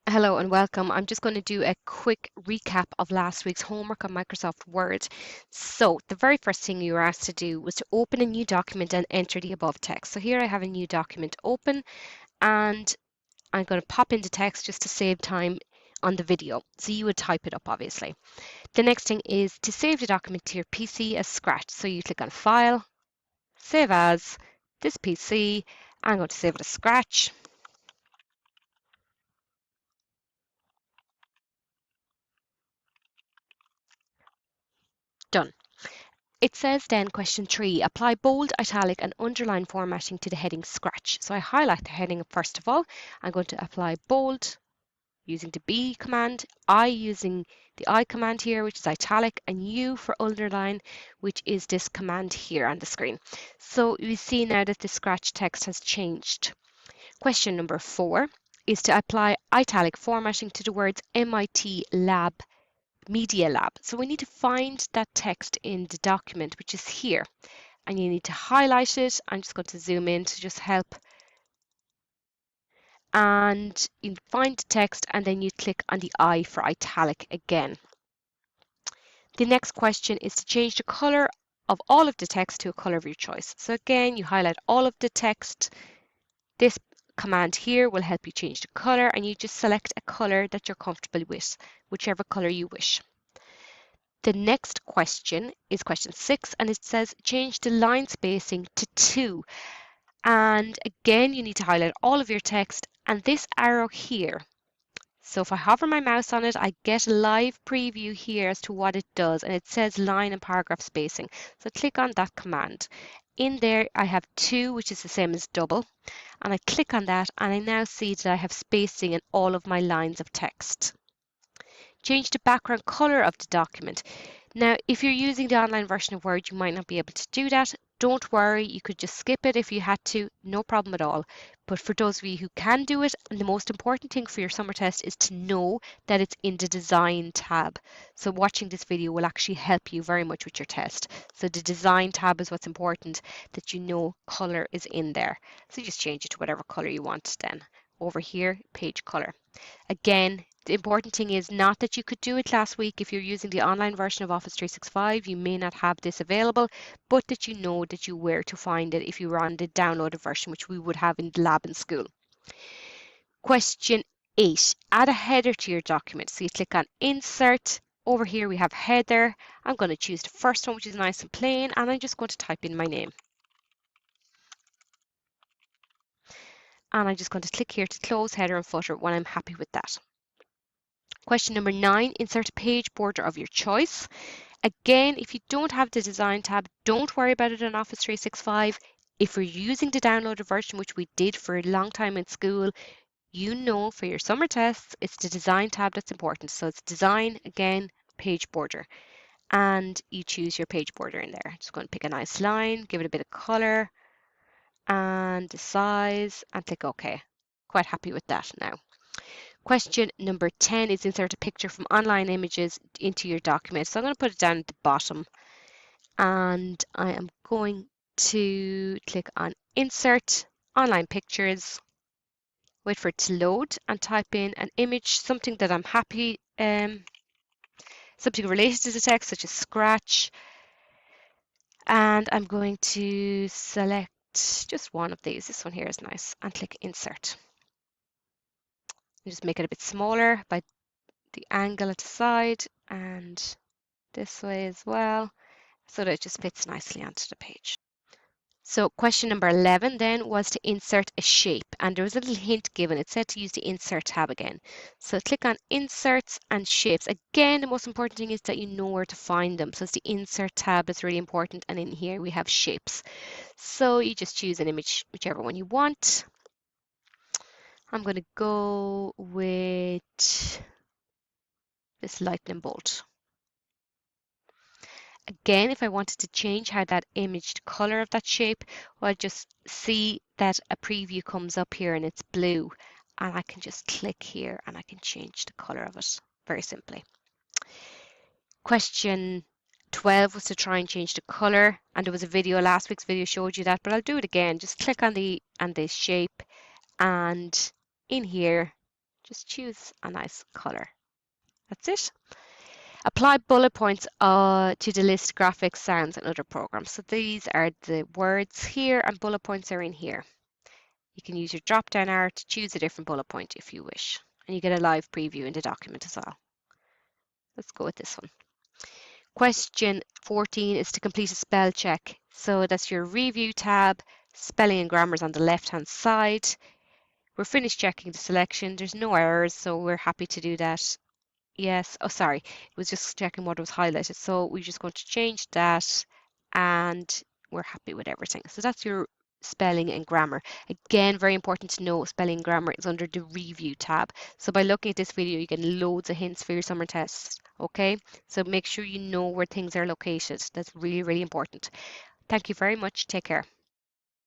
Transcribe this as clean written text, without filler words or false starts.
Hello and welcome. I'm just going to do a quick recap of last week's homework on Microsoft Word. So the very first thing you were asked to do was to open a new document and enter the above text. So here I have a new document open and I'm going to pop into text just to save time on the video. So you would type it up obviously. The next thing is to save the document to your PC as Scratch. So you click on File, Save As, this PC. I'm going to save it as Scratch. Done. It says then question 3, apply bold, italic and underline formatting to the heading Scratch. So I highlight the heading first of all. I'm going to apply bold using the B command, I using the I command here, which is italic, and U for underline, which is this command here on the screen. So you see now that the Scratch text has changed. Question number 4 is to apply italic formatting to the words MIT Lab Media Lab. So we need to find that text in the document, which is here, and you need to highlight it. I'm just going to zoom in to just help. And you find the text and then you click on the I for italic again. The next question is to change the color of all of the text to a color of your choice. So again, you highlight all of the text. This command here will help you change the color, and you just select a color that you're comfortable with, whichever color you wish. The next question is question 6, and it says change the line spacing to 2. And again, you need to highlight all of your text and this arrow here. So if I hover my mouse on it, I get a live preview here as to what it does, and it says line and paragraph spacing. So click on that command. In there, I have 2, which is the same as double, and I click on that, and I now see that I have spacing in all of my lines of text. Change the background color of the document. Now, if you're using the online version of Word, you might not be able to do that. Don't worry, you could just skip it if you had to, no problem at all. But for those of you who can do it, and the most important thing for your summer test is to know that it's in the Design tab. So watching this video will actually help you very much with your test. So the Design tab is what's important, that you know color is in there. So you just change it to whatever color you want then. Over here, page color. Again, the important thing is not that you could do it last week. If you're using the online version of Office 365, you may not have this available, but that you know that you where to find it if you were on the downloaded version, which we would have in the lab in school. Question 8, add a header to your document. So you click on Insert. Over here we have Header. I'm going to choose the first one, which is nice and plain, and I'm just going to type in my name. And I'm just going to click here to close header and footer when I'm happy with that. Question number 9, insert a page border of your choice. Again, if you don't have the Design tab, don't worry about it in Office 365. If we're using the downloaded version, which we did for a long time in school, you know for your summer tests, it's the Design tab that's important. So it's Design, again, page border. And you choose your page border in there. Just going to pick a nice line, give it a bit of color and the size, and click OK. Quite happy with that now. Question number 10 is insert a picture from online images into your document. So I'm going to put it down at the bottom, and I am going to click on Insert, Online Pictures, wait for it to load, and type in an image, something that I'm happy, something related to the text, such as Scratch. And I'm going to select just one of these. This one here is nice, and click Insert. Just make it a bit smaller by the angle at the side and this way as well, so that it just fits nicely onto the page. So question number 11 then was to insert a shape, and there was a little hint given. It said to use the Insert tab again. So click on Inserts and Shapes. Again, the most important thing is that you know where to find them. So it's the Insert tab that's really important, and in here we have Shapes. So you just choose an image, whichever one you want. I'm going to go with this lightning bolt. Again, if I wanted to change how that image, the color of that shape, well, I just see that a preview comes up here and it's blue, and I can just click here and I can change the color of it very simply. Question 12 was to try and change the color, and there was a video, last week's video showed you that, but I'll do it again. Just click on the shape, and in here Just choose a nice color. That's it. Apply bullet points to the list graphics, sounds, and other programs. So these are the words here, and bullet points are in here. You can use your drop-down arrow to choose a different bullet point if you wish. And you get a live preview in the document as well. Let's go with this one. Question 14 is to complete a spell check. So that's your review tab, spelling and grammar is on the left-hand side. We're finished checking the selection. There's no errors, so we're happy to do that. Yes, oh sorry, it was just checking what was highlighted. So we're just going to change that and we're happy with everything. So that's your spelling and grammar. Again, very important to know spelling and grammar is under the review tab. So by looking at this video, you get loads of hints for your summer tests. Okay, so make sure you know where things are located. That's really, really important. Thank you very much. Take care.